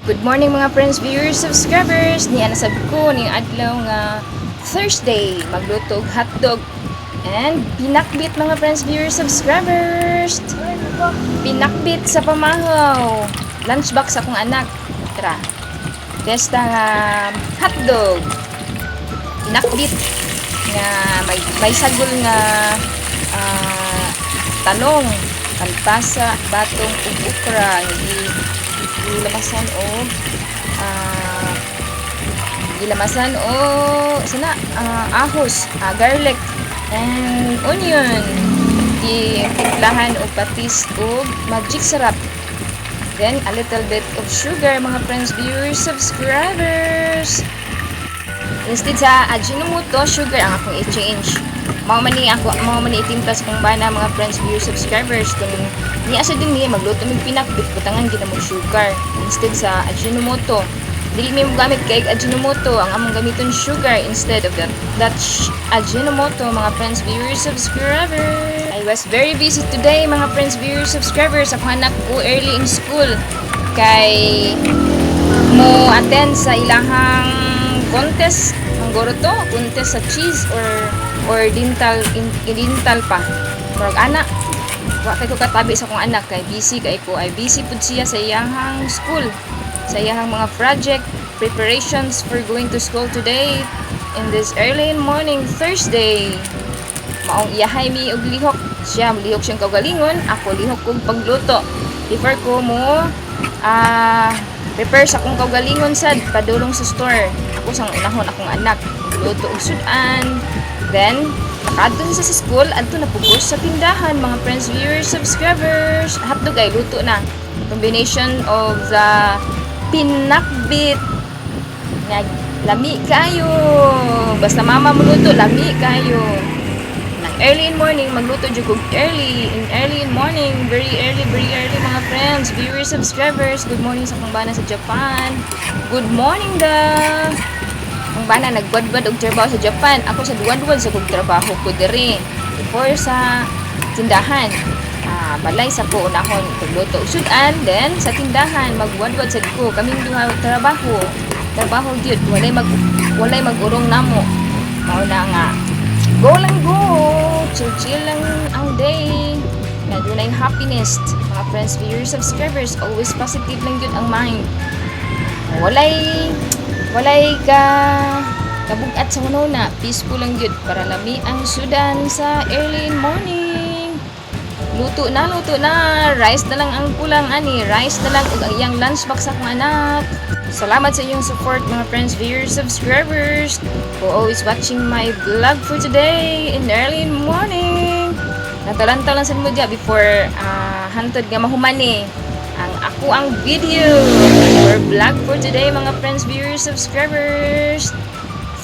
Good morning mga friends, viewers, subscribers. Niya nasabi ko ni adlaw nga Thursday magluto og hotdog and pinakbit mga friends, viewers, subscribers. Pinakbit sa pamahaw. Lunchbox akong anak. Tara. Testa nga hotdog. Pinakbit nga may sagol nga talong, kalpasa, batong ug okra. Gilamasan o sana ahos, garlic and onion. Gitimplahan og patis ug magic syrup. Then a little bit of sugar mga friends, viewers, subscribers. Instead sa Ajinomoto, sugar ang akong i-change. Mao man ni itimpla sa kong bana mga friends, viewers, subscribers. Kung niya sa din niya magluto mig pinakbit, butangan gina mo sugar. Instead sa Ajinomoto, dili mi mo gamit kay Ajinomoto, ang among gamiton sugar instead of that Ajinomoto mga friends, viewers, subscribers. I was very busy today mga friends, viewers, subscribers. Ako anak ko early in school kay mo attend sa ilahang contest ang goroto, contest sa cheese or dental pa. Murag anak, wa kay ko katabi sa akong anak kay busy kay ko. Ay busy pud siya sa iyahang school, sa iyahang mga project preparations for going to school today in this early morning Thursday. Maong iyahay mi og lihok. Siya lihok siyang kaugalingon, ako lihok kog pagluto. Before ko mo prepare sa akong kaugalingon sad padulong sa store. Ako sang unahon akong anak luto og sudan. Then nakadto sa school adto na pugos sa tindahan mga friends, viewers, subscribers. Hotdog ay luto na. Combination of the pinakbit nga lami kayo. Basta mama mo luto lami kayo. Early in morning, magluto jud kog early in morning, very early mga friends, viewers, subscribers. Good morning sa kong bana sa Japan. Good morning da. Ang bana nagwadwad og trabaho sa Japan. Ako sa duwadwad sa kog trabaho ko diri. Before sa tindahan. Balay sa ko unahon pagluto og sudan, then sa tindahan magwadwad sa ko. Kaming duha trabaho. Trabaho gyud, walay mag-urong namo. Mao na nga. Go lang go! Chill lang ang day. Nadunay happiness. Mga friends, viewers, subscribers, always positive lang yun ang mind. Walay ka kabugat sa una. Peaceful lang yun. Para lami ang sudan sa early morning. Luto na. Rice na lang ang kulang ani. Rice na lang ug ang iyang lunchbox sa akong anak. Salamat sa inyong support mga friends, viewers, subscribers for always watching my vlog for today in early morning. Natalantaw lang sa media before hantod nga mahumani ang video or vlog for today mga friends, viewers, subscribers.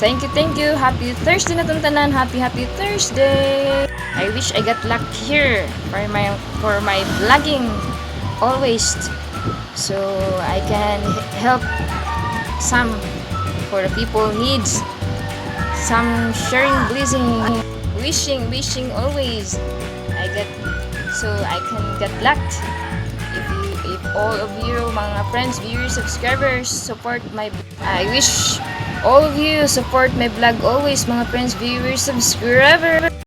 Thank you. Happy Thursday na tanan. Happy Thursday. I wish I got luck here for my vlogging always. So I can help some for the people needs some sharing blessing, wishing always I can get lucked if all of you mga friends, viewers, subscribers support I wish all of you support my vlog always mga friends, viewers, subscribers.